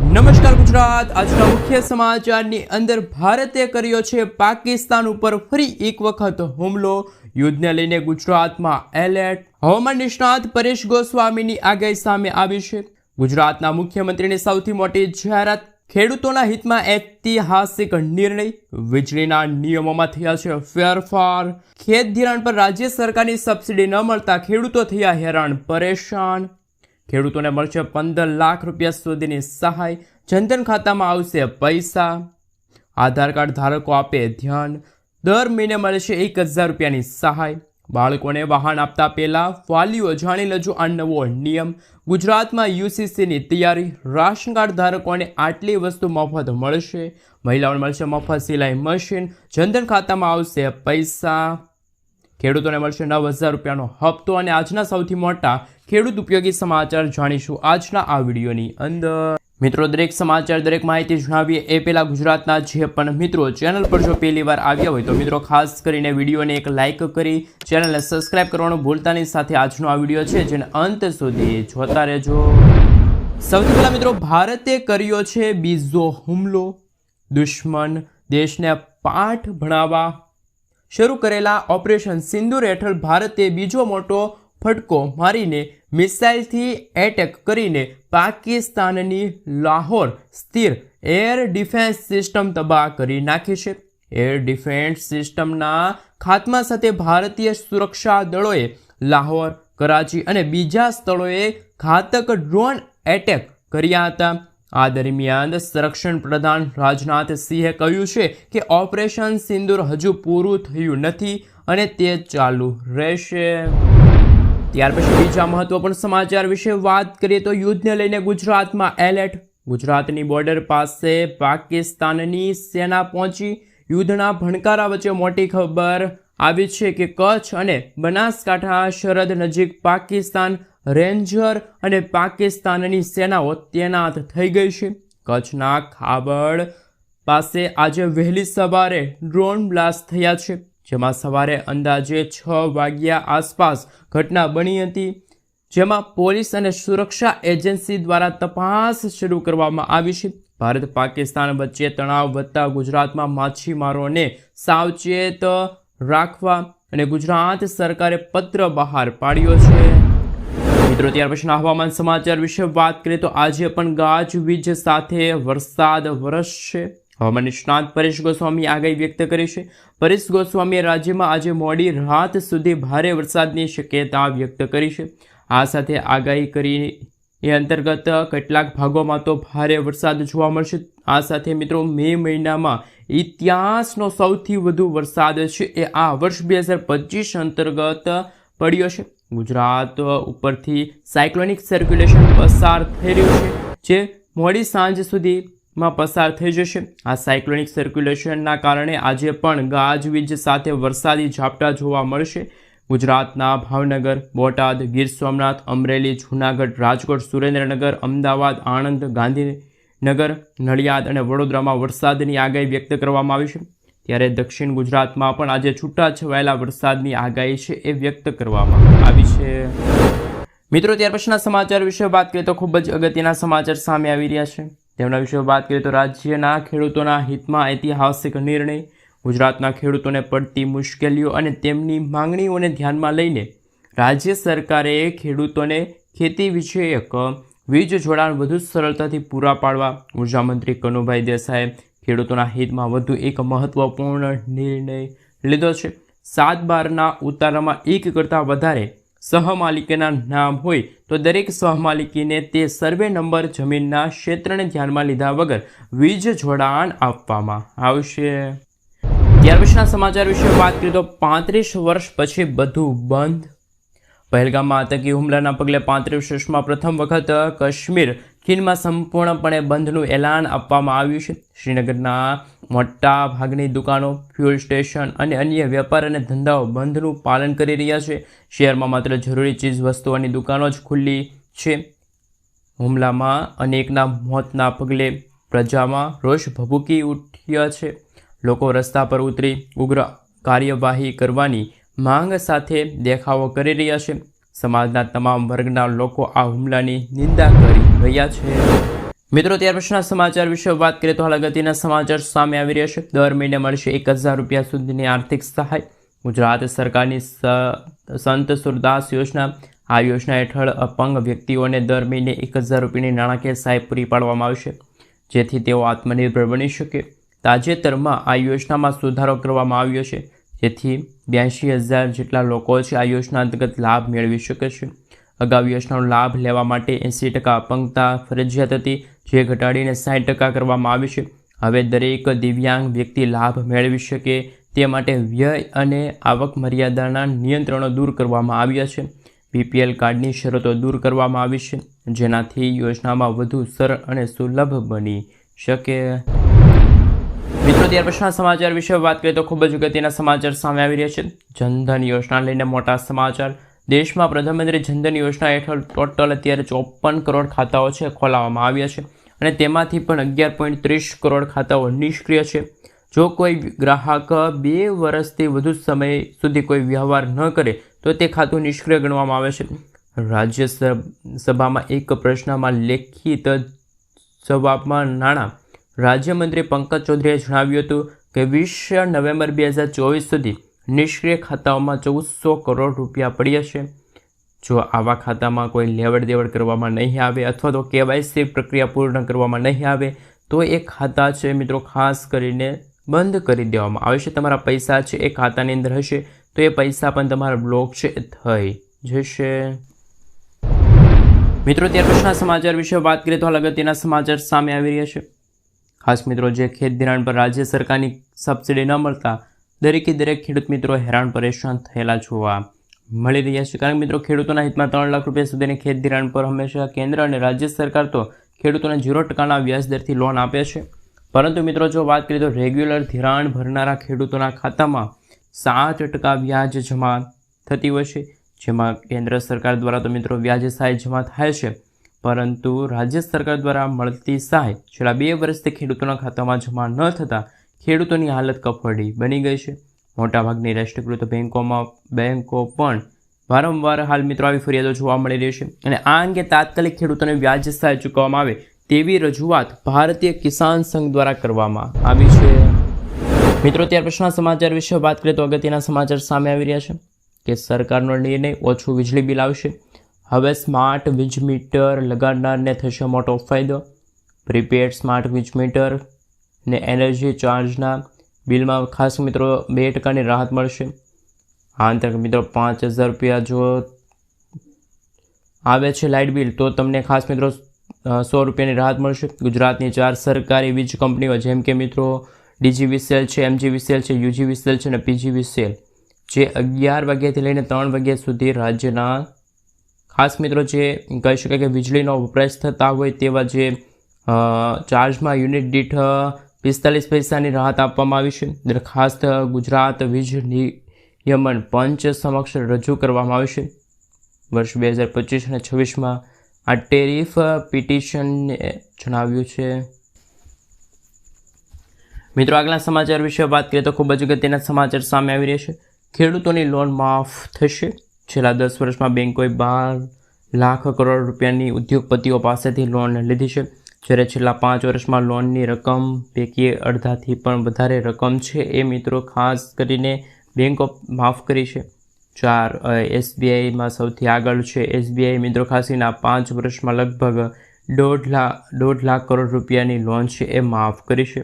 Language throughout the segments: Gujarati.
નમસ્કાર ગુજરાત। આજના મુખ્ય સમાચારની અંદર ભારતે કર્યો છે પાકિસ્તાન ઉપર ફરી એક વખત હુમલો। યુદ્ધને લઈને ગુજરાતમાં એલર્ટ। હવામાન નિષ્ણાત પરેશ ગોસ્વામીની આગાહી સામે આવી છે। ગુજરાતના મુખ્યમંત્રીની સૌથી મોટી જાહેરાત। ખેડૂતોના હિતમાં ઐતિહાસિક નિર્ણય। વીજળીના નિયમોમાં થયા છે ફેરફાર। ખેત ધિરાણ પર રાજ્ય સરકારની સબસિડી ન મળતા ખેડૂતો થયા હેરાન પરેશાન। ખેડૂતોને મળશે 15 લાખ રૂપિયા સુધીની સહાય। જનધન ખાતામાં આવશે પૈસા। આધાર કાર્ડ ધારકો આપે ધ્યાન। દર મહિને મળશે 1000 રૂપિયાની સહાય। બાળકોને વાહન આપતા પહેલા વાલીઓ જાણી લેજો આ નવો નિયમ। ગુજરાતમાં યુસીસીની તૈયારી। રાશન કાર્ડ ધારકોને આટલી વસ્તુ મફત મળશે। મહિલાઓને મળશે મફત સિલાઈ મશીન। જનધન ખાતામાં આવશે પૈસા। ખેડૂતોને મળશે 9000 રૂપિયાનો હપ્તો। અને આજના સૌથી મોટા ખેડૂત ઉપયોગી સમાચાર જાણીશું આજના આ વિડીયોની અંદર। મિત્રો, દરેક સમાચાર દરેક માહિતી જણાવીએ એ પહેલા ગુજરાતના જે પણ મિત્રો ચેનલ પર જો પહેલી વાર આવ્યા હોય તો મિત્રો ખાસ કરીને વિડીયોને એક લાઇક કરી ચેનલને સબસ્ક્રાઇબ કરવાનું ભૂલતા નહીં। સાથે આજનો આ વિડીયો છે જેને અંત સુધી જોતા રહેજો। સૌથી પહેલા મિત્રો, ભારતે કર્યો છે બીજો હુમલો। દુશ્મન દેશને પાઠ ભણાવવા શરૂ કરેલા ઓપરેશન સિંદૂર હેઠળ ભારતે બીજો મોટો ફટકો મારીને મિસાઇલથી એટેક કરીને પાકિસ્તાનની લાહોર સ્થિર એર ડિફેન્સ સિસ્ટમ તબાહ કરી નાખી છે। એર ડિફેન્સ સિસ્ટમના ખાત્મા સાથે ભારતીય સુરક્ષા દળોએ લાહોર, કરાચી અને બીજા સ્થળોએ ઘાતક ડ્રોન એટેક કર્યા હતા। આ દરમિયાન સંરક્ષણ પ્રધાન રાજનાથ સિંહે કહ્યું છે કે ઓપરેશન સિંદૂર હજુ પૂરું થયું નથી અને તે ચાલુ રહેશે। ત્યાર પછી બીજા મહત્વપૂર્ણ સમાચાર વિશે વાત કરીએ તો યુદ્ધને લઈને ગુજરાતમાં એલર્ટ। ગુજરાતની બોર્ડર પાસે પાકિસ્તાનની સેના પહોંચી। યુદ્ધના ભણકારા વચ્ચે મોટી ખબર આવી છે કે કચ્છ અને બનાસકાંઠા સરહદ નજીક પાકિસ્તાન રેન્જર અને પાકિસ્તાનની સેનાઓ તૈનાત થઈ ગઈ છે। કચ્છના ખાબડ પાસે આજે વહેલી સવારે ડ્રોન બ્લાસ્ટ થયા છે, જેમાં સવારે અંદાજે 6 વાગ્યા આસપાસ ઘટના બની હતી, જેમાં પોલીસ અને સુરક્ષા એજન્સી દ્વારા તપાસ શરૂ કરવામાં આવી છે। ભારત પાકિસ્તાન વચ્ચે તણાવ વધતા ગુજરાતમાં માછીમારોને સાવચેત રાખવા અને ગુજરાત સરકારે પત્ર બહાર પાડ્યો છે। મિત્રો, ત્યાર પછીના હવામાન સમાચાર વિશે વાત કરીએ તો આજે પણ ગાજવીજ સાથે વરસાદ વરસશે। હવામાન નિષ્ણાત પરેશ ગોસ્વામીએ આગાહી વ્યક્ત કરી છે। પરેશ ગોસ્વામીએ રાજ્યમાં આજે મોડી રાત સુધી ભારે વરસાદની શક્યતા વ્યક્ત કરી છે। આ સાથે આગાહી કરી એ અંતર્ગત કેટલાક ભાગોમાં તો ભારે વરસાદ જોવા મળશે। આ સાથે મિત્રો, મે મહિનામાં ઇતિહાસનો સૌથી વધુ વરસાદ છે એ આ વર્ષ 2025 અંતર્ગત પડ્યો છે। ગુજરાત ઉપરથી સાયક્લોનિક સર્ક્યુલેશન પસાર થઈ રહ્યું છે, જે મોડી સાંજ સુધી માં પસાર થઈ જશે। આ સાયક્લોનિક સર્ક્યુલેશનના કારણે આજે પણ ગાજવીજ સાથે વરસાદી ઝાપટા જોવા મળશે। ગુજરાતના ભાવનગર, બોટાદ, ગીર સોમનાથ, અમરેલી, જૂનાગઢ, રાજકોટ, સુરેન્દ્રનગર, અમદાવાદ, આણંદ, ગાંધીનગર, નડિયાદ અને વડોદરામાં વરસાદની આગાહી વ્યક્ત કરવામાં આવી છે। ત્યારે દક્ષિણ ગુજરાતમાં પણ આજે છૂટાછવાયેલા વરસાદની આગાહી છે એ વ્યક્ત કરવામાં આવી છે। મિત્રો, ત્યાર પછીના સમાચાર વિશે વાત કરીએ તો ખૂબ જ અગત્યના સમાચાર સામે આવી રહ્યા છે। તેમના વિશે વાત કરીએ તો રાજ્યના ખેડૂતોના હિતમાં ઐતિહાસિક નિર્ણય। ગુજરાતના ખેડૂતોને પડતી મુશ્કેલીઓ અને તેમની માંગણીઓને ધ્યાનમાં લઈને રાજ્ય સરકારે ખેડૂતોને ખેતી વિષયક વીજ જોડાણ વધુ સરળતાથી પૂરા પાડવા ઉર્જામંત્રી કનુભાઈ દેસાઈએ ખેડૂતોના હિતમાં વધુ એક મહત્વપૂર્ણ નિર્ણય લીધો છે। 7/12ના ઉતારામાં એક કરતાં વધારે સહમાલિકીના નામ હોય તો દરેક સહમાલિકીને તે સર્વે નંબર જમીનના ક્ષેત્રને ધ્યાનમાં લીધા વગર વીજ જોડાણ આપવામાં આવશે। ત્યાર પછીના સમાચાર વિશે વાત કરીએ તો 35 વર્ષ પછી બધું બંધ। પહેલગામમાં આતંકી હુમલાના પગલે 35 વર્ષમાં પ્રથમ વખત કાશ્મીર ખીણમાં સંપૂર્ણપણે બંધનું એલાન આપવામાં આવ્યું છે। શ્રીનગરના મોટા ભાગની દુકાનો, ફ્યુઅલ સ્ટેશન અને અન્ય વેપાર અને ધંધાઓ બંધનું પાલન કરી રહ્યા છે। શહેરમાં માત્ર જરૂરી ચીજ વસ્તુઓની દુકાનો જ ખુલ્લી છે। હુમલામાં અનેકના મોતના પગલે પ્રજામાં રોષ ભભૂકી ઉઠ્યા છે। લોકો રસ્તા પર ઉતરી ઉગ્ર કાર્યવાહી કરવાની માંગ સાથે દેખાવો કરી રહ્યા છે। સમાજના તમામ વર્ગના લોકો આ હુમલાની નિંદા કરી રહ્યા છે। મિત્રો, ત્યાર પછીના સમાચાર વિશે વાત કરીએ તો હાલ અગત્યના સમાચાર સામે આવી રહ્યા છે. દર મહિને મળશે 1000 રૂપિયા સુધીની આર્થિક સહાય. ગુજરાત સરકારની સંત સુરદાસ યોજના. આ યોજના હેઠળ અપંગ વ્યક્તિઓને દર મહિને 1000 રૂપિયાની નાણાકીય સહાય પૂરી પાડવામાં આવશે, જેથી તેઓ આત્મનિર્ભર બની શકે. તાજેતરમાં આ યોજનામાં સુધારો કરવામાં આવ્યો છે, જેથી 82,000 જેટલા લોકો છે આ યોજના અંતર્ગત લાભ મેળવી શકે છે. અગાઉ યોજનાનો લાભ લેવા માટે 80% અપંગતા ફરજિયાત હતી, જે ઘટાડીને 60% કરવામાં આવી છે. હવે દરેક દિવ્યાંગ વ્યક્તિ લાભ મેળવી શકે તે માટે વ્યય અને આવક મર્યાદાના નિયંત્રણો દૂર કરવામાં આવ્યા છે. BPL કાર્ડની શરતો દૂર કરવામાં આવી છે, જેનાથી યોજનામાં વધુ સરળ અને સુલભ બની શકે. મિત્રો, ત્યાર પછીના સમાચાર વિશે વાત કરીએ તો ખૂબ જ અગત્યના સમાચાર સામે આવી રહ્યા છે. જનધન યોજના લઈને મોટા સમાચાર. દેશમાં પ્રધાનમંત્રી જનધન યોજના હેઠળ ટોટલ અત્યારે 54 કરોડ ખાતાઓ છે ખોલાવવામાં આવ્યા છે, અને તેમાંથી પણ 11.30 કરોડ ખાતાઓ નિષ્ક્રિય છે. જો કોઈ ગ્રાહક 2 વર્ષથી વધુ સમય સુધી કોઈ વ્યવહાર ન કરે તો તે ખાતું નિષ્ક્રિય ગણવામાં આવે છે. રાજ્યસભામાં એક પ્રશ્નમાં લેખિત જવાબમાં નાણાં રાજ્યમંત્રી પંકજ ચૌધરીએ જણાવ્યું હતું કે 20 નવેમ્બર 2024 સુધી નિષ્ક્રિય ખાતાઓમાં 1400 કરોડ રૂપિયા પડ્યા છે. જો આવા ખાતામાં કોઈ લેવડ દેવડ કરવામાં નહીં આવે અથવા તો KYC પ્રક્રિયા પૂર્ણ કરવામાં નહીં આવે તો એ ખાતા છે મિત્રો ખાસ કરીને બંધ કરી દેવામાં આવે છે. તમારા પૈસા છે એ ખાતાની અંદર હશે તો એ પૈસા પણ તમારા બ્લોક છે થઈ જશે. મિત્રો, ત્યાર પછીના સમાચાર વિશે વાત કરીએ તો હાલ અગત્યના સમાચાર સામે આવી રહ્યા છે. ખાસ મિત્રો, જે ખેત ધિરાણ પર રાજ્ય સરકારની સબસિડી ન મળતા દરેક ખેડૂત મિત્રો હેરાન પરેશાન થયેલા જોવા મળી રહ્યા છે. કારણ કે મિત્રો, ખેડૂતોના હિતમાં 3 લાખ રૂપિયા સુધીની ખેત ધિરાણ પર હંમેશા કેન્દ્ર અને રાજ્ય સરકાર તો ખેડૂતોને 0% વ્યાજદરથી લોન આપે છે. પરંતુ મિત્રો, જો વાત કરીએ તો રેગ્યુલર ધિરાણ ભરનારા ખેડૂતોના ખાતામાં 7% વ્યાજ જમા થતી હોય છે, જેમાં કેન્દ્ર સરકાર દ્વારા તો મિત્રો વ્યાજ સહાય જમા થાય છે, પરંતુ રાજ્ય સરકાર દ્વારા મળતી સહાય છેલ્લા 2 વર્ષથી ખેડૂતોના ખાતામાં જમા ન થતાં ખેડૂતોની હાલત કફોડી બની ગઈ છે. મોટાભાગની રાષ્ટ્રીયકૃત બેન્કો પણ વારંવાર હાલ મિત્રો આવી ફરિયાદો જોવા મળી રહી છે, અને આ અંગે તાત્કાલિક ખેડૂતોને વ્યાજ સહાય ચૂકવવામાં આવે તેવી રજૂઆત ભારતીય કિસાન સંઘ દ્વારા કરવામાં આવી છે. મિત્રો, ત્યાર પછીના સમાચાર વિશે વાત કરીએ તો અગત્યના સમાચાર સામે આવી રહ્યા છે કે સરકારનો નિર્ણય ઓછું વીજળી બિલ આવશે. હવે સ્માર્ટ વીજ મીટર લગાડનારને થશે મોટો ફાયદો. પ્રીપેડ સ્માર્ટ વીજ મીટર ને એનર્જી ચાર્જના બિલમાં ખાસ મિત્રો 2% રાહત મળશે. આ અંતર્ગત મિત્રો 5,000 રૂપિયા જો આવે છે લાઇટ બિલ તો તમને ખાસ મિત્રો 100 રૂપિયાની રાહત મળશે. ગુજરાતની 4 સરકારી વીજ કંપનીઓ જેમ કે મિત્રો DGVCL છે, MGVCL છે, UGVCL છે અને PGVCL જે 11 વાગ્યાથી લઈને 3 વાગ્યા સુધી રાજ્યના ખાસ મિત્રો જે કહી શકાય કે વીજળીનો વપરાશ થતા હોય તેવા જે ચાર્જમાં યુનિટ દીઠ 45 પૈસાની રાહત આપવામાં આવી છે. દરખાસ્ત ગુજરાત વીજ નિયમન પંચ સમક્ષ રજૂ કરવામાં આવી છે. વર્ષ 2025 અને 26માં આ ટેરિફ પિટિશનને જણાવ્યું છે. મિત્રો, આગલા સમાચાર વિશે વાત કરીએ તો ખૂબ જ અગત્યના સમાચાર સામે આવી રહ્યા છે. ખેડૂતોની લોન માફ થશે. છેલ્લા 10 વર્ષમાં બેંકોએ 12 લાખ કરોડ રૂપિયાની ઉદ્યોગપતિઓ પાસેથી લોન લીધી છે, જ્યારે છેલ્લા 5 વર્ષમાં લોનની રકમ પૈકી અડધાથી પણ વધારે રકમ છે એ મિત્રો ખાસ કરીને બેંકો માફ કરી છે. SBIમાં સૌથી આગળ છે. SBI મિત્રો ખાસ કરીને 5 વર્ષમાં લગભગ 1.5 લાખ કરોડ રૂપિયાની લોન છે એ માફ કરી છે.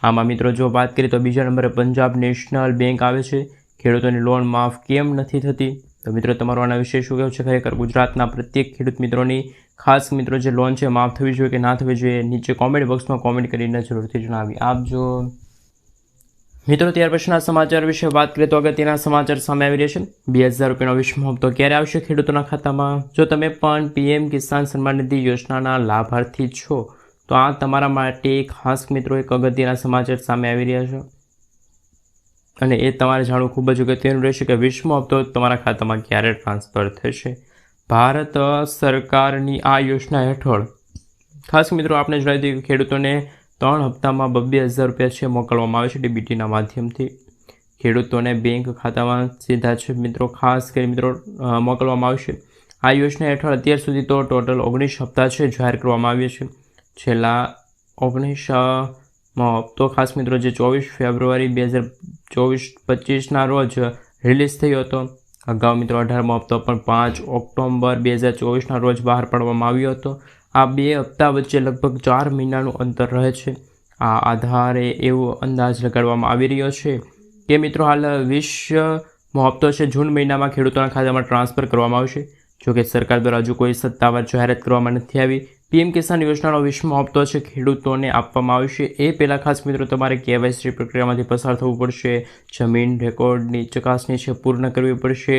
આમાં મિત્રો જો વાત કરીએ તો બીજા નંબરે પંજાબ નેશનલ બેંક આવે છે. ખેડૂતોની લોન માફ કેમ નથી થતી? તો મિત્રો તમારું આના વિશે શું કહેવું છે? ખરેખર ગુજરાતના પ્રત્યેક ખેડૂત મિત્રોની ખાસ મિત્રો જે લોન છે માફ થવી જોઈએ કે ના થવી જોઈએ નીચે કોમેન્ટ બોક્સમાં કોમેન્ટ કરીને જરૂરથી જણાવી આપજો. મિત્રો, ત્યાર પછીના સમાચાર વિશે વાત કરીએ તો અગત્યના સમાચાર સામે આવી રહ્યા છે. 2,000 રૂપિયાનો વીમો હપ્તો ક્યારે આવશે ખેડૂતોના ખાતામાં? જો તમે પણ PM કિસાન સન્માન નિધિ યોજનાના લાભાર્થી છો તો આ તમારા માટે ખાસ મિત્રો એક અગત્યના સમાચાર સામે આવી રહ્યા છે, અને એ તમારે જાણવું ખૂબ જ અગત્યનું રહેશે કે વીમો હપ્તો તમારા ખાતામાં ક્યારે ટ્રાન્સફર થશે. ભારત સરકારની આ યોજના હેઠળ ખાસ મિત્રો આપણે જણાવી દઈએ કે ખેડૂતોને 3 હપ્તામાં 2,000 રૂપિયા છે મોકલવામાં આવે છે DBTના માધ્યમથી. ખેડૂતોને બેંક ખાતામાં સીધા છે મિત્રો ખાસ કરી મિત્રો મોકલવામાં આવશે. આ યોજના હેઠળ અત્યાર સુધી તો ટોટલ 19 હપ્તા છે જાહેર કરવામાં આવ્યા છે. છેલ્લા 19મો હપ્તો ખાસ મિત્રો જે 24 ફેબ્રુઆરી 2024-25ના રોજ રિલીઝ થયો હતો. અગાઉ મિત્રો 18મો હપ્તો પણ 5 ઓક્ટોબર 2024ના રોજ બહાર પાડવામાં આવ્યો હતો. આ બે હપ્તા વચ્ચે લગભગ 4 મહિનાનું અંતર રહે છે. આ આધારે એવો અંદાજ લગાડવામાં આવી રહ્યો છે કે મિત્રો હાલ 20મો હપ્તો છે જૂન મહિનામાં ખેડૂતોના ખાતામાં ટ્રાન્સફર કરવામાં આવશે. જોકે સરકાર દ્વારા હજુ કોઈ સત્તાવાર જાહેરાત કરવામાં નથી આવી. પીએમ કિસાન યોજનાનો 20મો હપ્તો છે ખેડૂતોને આપવામાં આવશે. એ પહેલાં ખાસ મિત્રો તમારે કેવાયસી પ્રક્રિયામાંથી પસાર થવું પડશે. જમીન રેકોર્ડની ચકાસણી છે પૂર્ણ કરવી પડશે.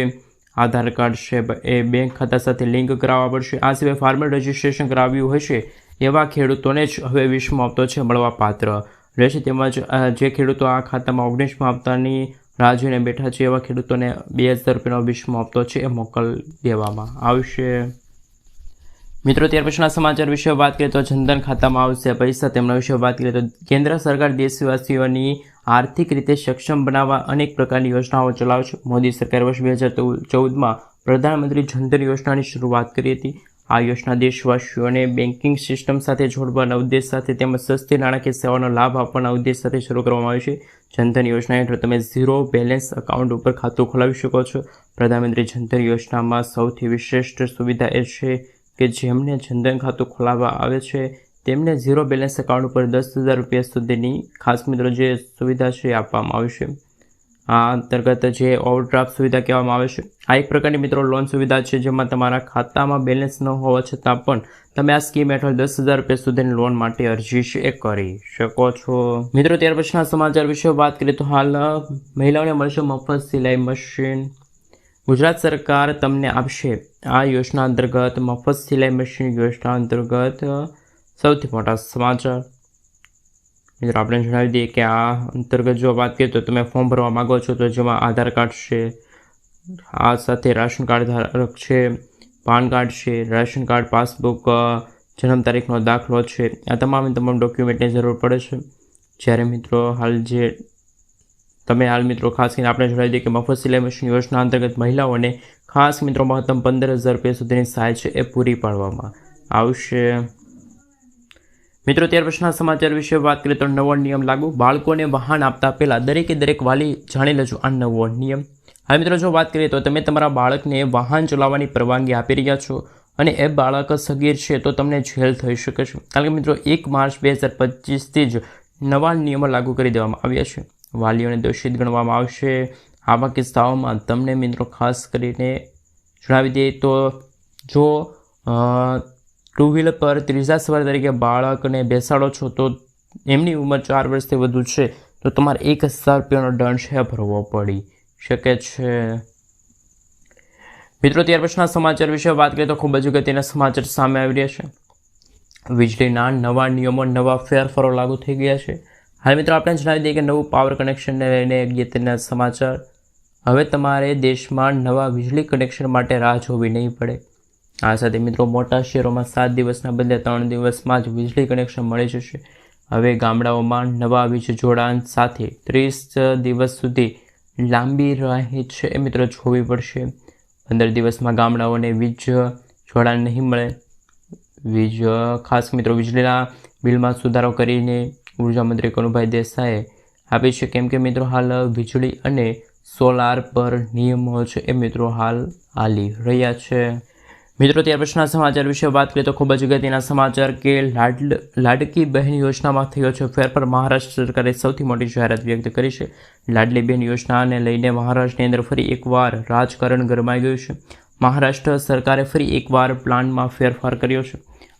આધાર કાર્ડ છે એ બેંક ખાતા સાથે લિંક કરાવવા પડશે. આ સિવાય ફાર્મર રજિસ્ટ્રેશન કરાવ્યું હશે એવા ખેડૂતોને જ હવે 20મો હપ્તો છે મળવા પાત્ર રહેશે. તેમજ જે ખેડૂતો આ ખાતામાં 19મા હપ્તાની રાહ જોઈને બેઠા છે એવા ખેડૂતોને 2000 રૂપિયાનો 20મો હપ્તો છે એ મોકલી દેવામાં આવશે. મિત્રો ત્યાર પછીના સમાચાર વિશે વાત કરીએ તો જનધન ખાતામાં આવશે પૈસા. તેમના વિશે વાત કરીએ તો કેન્દ્ર સરકાર દેશવાસીઓની આર્થિક રીતે સક્ષમ બનાવવા અનેક પ્રકારની યોજનાઓ ચલાવે છે. મોદી સરકારે વર્ષ 2014માં પ્રધાનમંત્રી જનધન યોજનાની શરૂઆત કરી હતી. આ યોજના દેશવાસીઓને બેન્કિંગ સિસ્ટમ સાથે જોડવાના ઉદ્દેશ સાથે તેમજ સસ્તી નાણાકીય સેવાનો લાભ આપવાના ઉદ્દેશ સાથે શરૂ કરવામાં આવી છે. જનધન યોજના હેઠળ તમે ઝીરો બેલેન્સ એકાઉન્ટ ઉપર ખાતું ખોલાવી શકો છો. પ્રધાનમંત્રી જનધન યોજનામાં સૌથી વિશિષ્ટ સુવિધા એ છે કે જેમને જનધન ખાતું ખોલાવવા આવે છે તેમને ઝીરો બેલેન્સ એકાઉન્ટ ઉપર 10,000 રૂપિયા સુધીની ખાસ મિત્રો જે સુવિધા છે આપવામાં આવે છે. આ અંતર્ગત જે ઓવરડ્રાફ્ટ સુવિધા કહેવામાં આવે છે. આ એક પ્રકારની મિત્રો લોન સુવિધા છે જેમાં તમારા ખાતામાં બેલેન્સ ન હોવા છતાં પણ તમે આ સ્કીમ હેઠળ 10,000 રૂપિયા સુધીની લોન માટે અરજી છે કરી શકો છો. મિત્રો ત્યાર પછીના સમાચાર વિશે વાત કરીએ તો હાલ મહિલાઓને મળશે મફત સિલાઈ મશીન. ગુજરાત સરકાર તમને આપશે આ યોજના અંતર્ગત મફત સિલાઈ મશીન યોજના અંતર્ગત સૌથી મોટા સમાચાર. મિત્રો આપણે જણાવી દઈએ કે આ અંતર્ગત જો વાત કરીએ તો તમે ફોર્મ ભરવા માગો છો તો જેમાં આધાર કાર્ડ છે, આ સાથે રાશન કાર્ડ ધારક છે, પાન કાર્ડ છે, રાશન કાર્ડ, પાસબુક, જન્મ તારીખનો દાખલો છે, આ તમામ ડોક્યુમેન્ટની જરૂર પડે છે. જ્યારે મિત્રો હાલ મિત્રો ખાસ કરીને આપણે જણાવી દઈએ કે મફત સિલાઈ મશીન યોજના અંતર્ગત મહિલાઓને ખાસ મિત્રો મહત્તમ 15,000 રૂપિયા સુધીની સહાય છે એ પૂરી પાડવામાં આવશે. મિત્રો ત્યાર પછીના સમાચાર વિશે વાત કરીએ તો નવો નિયમ લાગુ. બાળકોને વાહન આપતા પહેલાં દરેક વાલી જાણી લેજો આ નવો નિયમ. હવે મિત્રો જો વાત કરીએ તો તમે તમારા બાળકને વાહન ચલાવવાની પરવાનગી આપી રહ્યા છો અને એ બાળક સગીર છે તો તમને જેલ થઈ શકે છે. કારણ કે મિત્રો 1 માર્ચ 2025થી જ નવા નિયમો લાગુ કરી દેવામાં આવ્યા છે. વાલીઓને દોષિત ગણવામાં આવશે. આવા કિસ્સાઓમાં તમને મિત્રો ખાસ કરીને જણાવી દઈએ તો જો ટુ વ્હીલર પર ત્રીજા સવાર તરીકે બાળકને બેસાડો છો તો એમની ઉંમર 4 વર્ષથી વધુ છે તો તમારે 1,000 રૂપિયાનો દંડ છે ભરવો પડી શકે છે. મિત્રો ત્યાર પછીના સમાચાર વિશે વાત કરીએ તો ખૂબ જ અગત્યના સમાચાર સામે આવી રહ્યા છે. વીજળીના નવા નિયમો, નવા ફેરફારો લાગુ થઈ ગયા છે. હાલ મિત્રો આપણે જણાવી દઈએ કે નવું પાવર કનેક્શનને લઈને અગત્યના સમાચાર. હવે તમારે દેશમાં નવા વીજળી કનેક્શન માટે રાહ જોવી નહીં પડે. આ સાથે મિત્રો મોટા શહેરોમાં 7 દિવસના બદલે 3 દિવસમાં જ વીજળી કનેક્શન મળી જશે. હવે ગામડાઓમાં નવા વીજ જોડાણ સાથે 30 દિવસ સુધી લાંબી રાહ છે એ મિત્રો જોવી પડશે. 15 દિવસમાં ગામડાઓને વીજ જોડાણ નહીં મળે. ખાસ મિત્રો વીજળીના બિલમાં સુધારો કરીને ઉર્જા મંત્રી કનુભાઈ દેસાઈએ આપી છે. કેમ કે મિત્રો હાલ વીજળી અને સોલાર પર નિયમો છે એ મિત્રો હાલ હાલી રહ્યા છે. મિત્રો ત્યાર પછીના સમાચાર વિશે વાત કરીએ તો ખૂબ જ અગત્યના સમાચાર કે લાડકી બહેન યોજનામાં થયો છે ફેરફાર. મહારાષ્ટ્ર સરકારે સૌથી મોટી જાહેરાત વ્યક્ત કરી છે. લાડલી બહેન યોજનાને લઈને મહારાષ્ટ્રની અંદર ફરી એકવાર રાજકારણ ગરમાઈ ગયું છે. મહારાષ્ટ્ર સરકારે ફરી એકવાર પ્લાનમાં ફેરફાર કર્યો છે.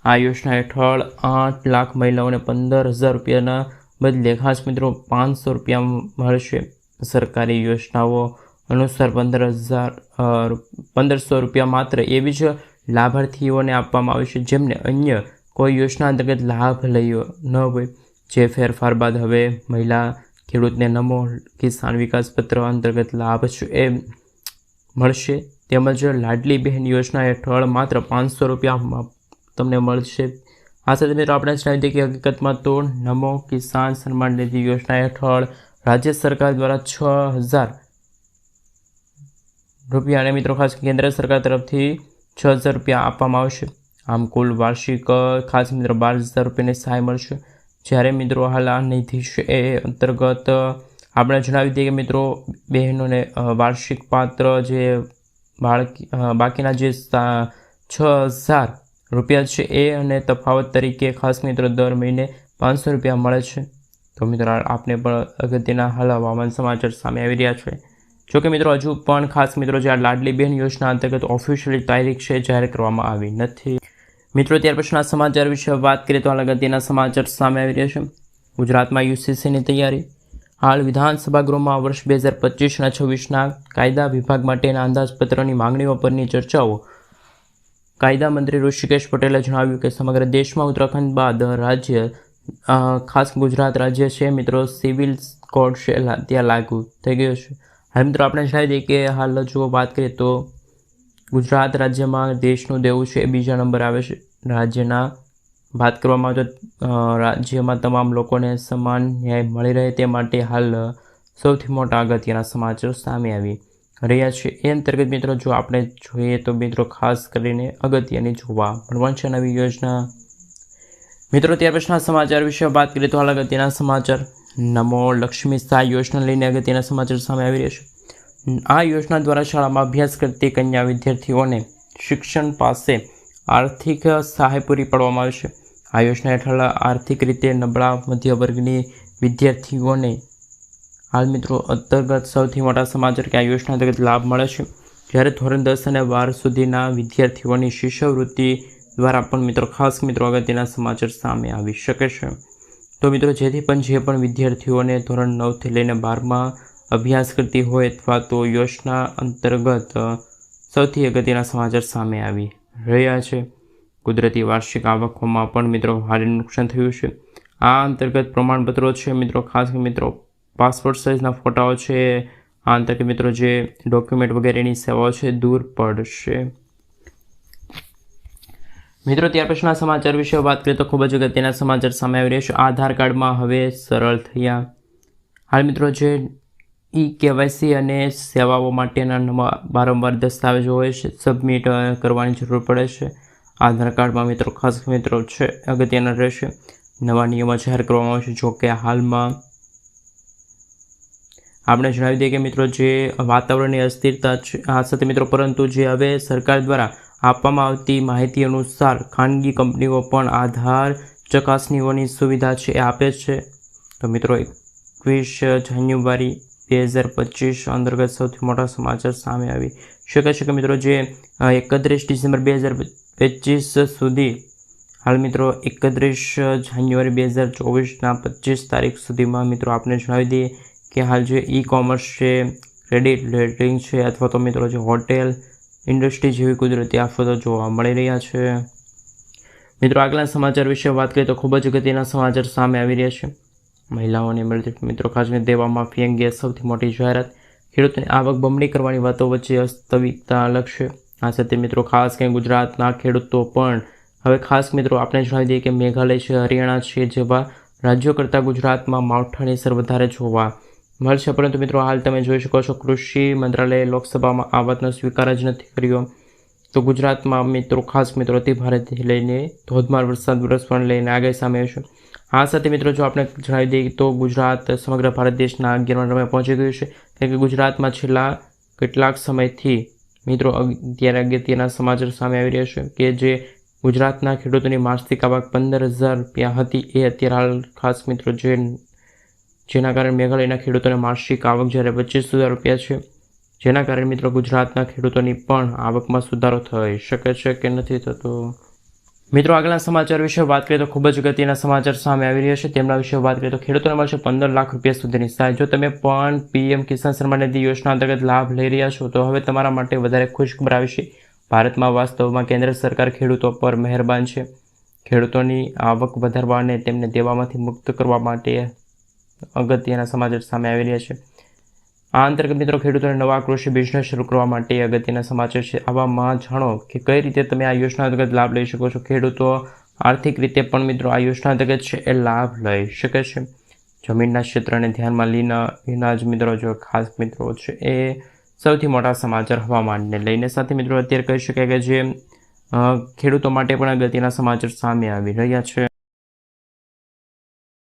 આ યોજના હેઠળ 8 લાખ મહિલાઓને 15,000 રૂપિયાના બદલે ખાસ મિત્રો 500 રૂપિયા મળશે. સરકારી યોજનાઓ અનુસાર 1,500 રૂપિયા માત્ર એવી જ લાભાર્થીઓને આપવામાં આવશે જેમને અન્ય કોઈ યોજના અંતર્ગત લાભ લયો ન હોય. જે ફેરફાર બાદ હવે મહિલા ખેડૂતને નમો કિસાન વિકાસ પત્ર અંતર્ગત લાભ એ મળશે. તેમજ લાડલી બહેન યોજના હેઠળ માત્ર 500 રૂપિયા તમને મળશે. આ સાથે મિત્રો આપણે જણાવી દઈએ કે હકીકતમાં તો નમો કિસાન સન્માન નિધિ યોજના હેઠળ રાજ્ય સરકાર દ્વારા 6,000 રૂપિયા અને મિત્રો ખાસ કેન્દ્ર સરકાર તરફથી 6,000 રૂપિયા આપવામાં આવશે. આમ કુલ વાર્ષિક ખાસ મિત્રો 12,000 રૂપિયાની સહાય મળશે. જ્યારે મિત્રો હાલ આ નિધિ છે એ અંતર્ગત આપણે જણાવી દઈએ કે મિત્રો બહેનોને વાર્ષિક પાત્ર જે બાકીના જે 6,000 રૂપિયા છે એ અને તફાવત તરીકે ખાસ મિત્રો દર મહિને 500 રૂપિયા મળે છે. તો મિત્રો આપને પણ અગત્યના હાલ હવામાન સમાચાર સામે આવી રહ્યા છે. જોકે મિત્રો હજુ પણ ખાસ મિત્રો જે આ લાડલી બહેન યોજના અંતર્ગત ઓફિશિયલી તારીખ છે જાહેર કરવામાં આવી નથી. મિત્રો ત્યાર પછીના સમાચાર વિશે વાત કરીએ તો હાલ અગત્યના સમાચાર સામે આવી રહ્યા છે. ગુજરાતમાં યુસીસીની તૈયારી. હાલ વિધાનસભા ગૃહમાં વર્ષ 2025 અને 26ના કાયદા વિભાગ માટેના અંદાજપત્રની માંગણીઓ પરની ચર્ચાઓ. કાયદા મંત્રી ઋષિકેશ પટેલે જણાવ્યું કે સમગ્ર દેશમાં ઉત્તરાખંડ બાદ રાજ્ય ખાસ ગુજરાત રાજ્ય છે મિત્રો સિવિલ કોડ છે ત્યાં લાગુ થઈ ગયો છે. હાલ મિત્રો આપણે જણાવી દઈએ કે હાલ જો વાત કરીએ તો ગુજરાત રાજ્યમાં દેશનું દેવું છે એ બીજા નંબર આવે છે. રાજ્યના વાત કરવામાં આવે તો રાજ્યમાં તમામ લોકોને સમાન ન્યાય મળી રહે તે માટે હાલ સૌથી મોટા અગત્યના સમાચાર સામે આવી રહ્યા છે. એ અંતર્ગત મિત્રો જો આપણે જોઈએ તો મિત્રો ખાસ કરીને અગત્યની જોવા મળવાની છે નવી યોજના. મિત્રો ત્યાર પછીના સમાચાર વિશે વાત કરીએ તો હાલ અગત્યના સમાચાર. નમો લક્ષ્મી સહાય યોજના લઈને અગત્યના સમાચાર સામે આવી રહ્યા છે. આ યોજના દ્વારા શાળામાં અભ્યાસ કરતી કન્યા વિદ્યાર્થીઓને શિક્ષણ પાસે આર્થિક સહાય પૂરી પાડવામાં આવે છે. આ યોજના હેઠળ આર્થિક રીતે નબળા મધ્ય વર્ગની વિદ્યાર્થીઓને હાલ મિત્રો અંતર્ગત સૌથી મોટા સમાચાર કે આ યોજના અંતર્ગત લાભ મળે છે. જ્યારે ધોરણ 10 અને 12 સુધીના વિદ્યાર્થીઓની શિષ્યવૃત્તિ દ્વારા પણ મિત્રો ખાસ મિત્રો અગત્યના સમાચાર સામે આવી શકે છે. તો મિત્રો જે પણ વિદ્યાર્થીઓને ધોરણ 9થી લઈને 12માં અભ્યાસ કરતી હોય અથવા તો યોજના અંતર્ગત સૌથી અગત્યના સમાચાર સામે આવી રહ્યા છે. કુદરતી વાર્ષિક આવકોમાં પણ મિત્રો ભારે નુકસાન થયું છે. આ અંતર્ગત પ્રમાણપત્રો છે મિત્રો ખાસ મિત્રો પાસપોર્ટ સાઇઝના ફોટાઓ છે. આ અંતર્ગત મિત્રો જે ડોક્યુમેન્ટ વગેરેની સેવાઓ છે દૂર પડશે. મિત્રો ત્યાર પછીના સમાચાર વિશે વાત કરીએ તો ખૂબ જ અગત્યના સમાચાર સામે આવી રહ્યા છે. આધાર કાર્ડમાં હવે સરળ થયા. હાલ મિત્રો જે KYC અને સેવાઓ માટેના વારંવાર દસ્તાવેજો હોય છે સબમિટ કરવાની જરૂર પડે છે. આધાર કાર્ડમાં મિત્રો ખાસ મિત્રો છે અગત્યના રહેશે. નવા નિયમો જાહેર કરવામાં આવશે. જો કે હાલમાં આપણે જણાવી દઈએ કે મિત્રો જે વાતાવરણની અસ્થિરતા છે આ સાથે મિત્રો પરંતુ જે હવે સરકાર દ્વારા આપવામાં આવતી માહિતી અનુસાર ખાનગી કંપનીઓ પણ આધાર ચકાસણીઓની સુવિધા છે એ આપે છે. તો મિત્રો 21 જાન્યુઆરી 2025 અંતર્ગત સૌથી મોટા સમાચાર સામે આવી શકે છે કે મિત્રો જે 31 ડિસેમ્બર 2025 સુધી હાલ મિત્રો 31 જાન્યુઆરી 2024ના 25 તારીખ સુધીમાં મિત્રો આપણે જણાવી દઈએ કે હાલ જે ઈ-કોમર્સ છે, ક્રેડિટ રેટિંગ છે અથવા તો મિત્રો જે હોટેલ ઇન્ડસ્ટ્રી જેવી કુદરતી આફતો જોવા મળી રહ્યા છે. મિત્રો આગલા સમાચાર વિશે વાત કરીએ તો ખૂબ જ અગત્યના સમાચાર સામે આવી રહ્યા છે. મહિલાઓને મળતી મિત્રો ખાસ કરીને દેવા માફી અંગે સૌથી મોટી જાહેરાત. ખેડૂતોની આવક બમણી કરવાની વાતો વચ્ચે વાસ્તવિકતા અલગ છે. આ સાથે મિત્રો ખાસ કરીને ગુજરાતના ખેડૂતો પણ હવે ખાસ મિત્રો આપણે જણાવી દઈએ કે મેઘાલય છે, હરિયાણા છે જેવા રાજ્યો કરતાં ગુજરાતમાં માવઠાની અસર વધારે જોવા મળશે. પરંતુ મિત્રો હાલ તમે જોઈ શકો છો કૃષિ મંત્રાલયે લોકસભામાં આ વાતનો સ્વીકાર જ નથી કર્યો. તો ગુજરાતમાં મિત્રો ખાસ મિત્રો અતિ ભારેથી લઈને ધોધમાર વરસાદ વરસવાને લઈને આગાહી સામે છે. આ સાથે મિત્રો જો આપણે જણાવી દઈએ તો ગુજરાત સમગ્ર ભારત દેશના 11મા નંબરે પહોંચી ગયું છે. કારણ કે ગુજરાતમાં છેલ્લા કેટલાક સમયથી મિત્રો અત્યારે અગત્યના સમાચાર સામે આવી રહ્યા છે કે જે ગુજરાતના ખેડૂતોની માસિક આવક 15,000 રૂપિયા હતી એ અત્યારે હાલ ખાસ મિત્રો જેના કારણે મેઘાલયના ખેડૂતોને માસિક આવક જ્યારે 25,000 રૂપિયા છે. જેના કારણે મિત્રો ગુજરાતના ખેડૂતોની પણ આવકમાં સુધારો થઈ શકે છે કે નથી થતો. મિત્રો આગળના સમાચાર વિશે વાત કરીએ તો ખૂબ જ અગત્યના સમાચાર સામે આવી રહ્યા છે. તેમના વિશે વાત કરીએ તો ખેડૂતોને મળશે 15 લાખ રૂપિયા સુધીની સહાય. જો તમે પણ PM કિસાન સન્માન નિધિ યોજના અંતર્ગત લાભ લઈ રહ્યા છો તો હવે તમારા માટે વધારે ખુશખબર આવી છે. ભારતમાં વાસ્તવમાં કેન્દ્ર સરકાર ખેડૂતો પર મહેરબાન છે. ખેડૂતોની આવક વધારવા અને તેમને દેવામાંથી મુક્ત કરવા માટે અગત્યના સમાચાર સામે આવી રહ્યા છે. આ અંતર્ગત મિત્રો ખેડૂતોને નવા કૃષિ બિઝનેસ શરૂ કરવા માટે અગત્યના સમાચાર છે. આવામાં જાણો કે કઈ રીતે તમે આ યોજના અંતર્ગત લાભ લઈ શકો છો. ખેડૂતો આર્થિક રીતે પણ મિત્રો આ યોજના અંતર્ગત છે એ લાભ લઈ શકે છે. જમીનના ક્ષેત્રને ધ્યાનમાં લીના જ મિત્રો જો ખાસ મિત્રો છે એ સૌથી મોટા સમાચાર હવામાનને લઈને સાથે મિત્રો અત્યારે કહી શકાય કે જે ખેડૂતો માટે પણ અગત્યના સમાચાર સામે આવી રહ્યા છે.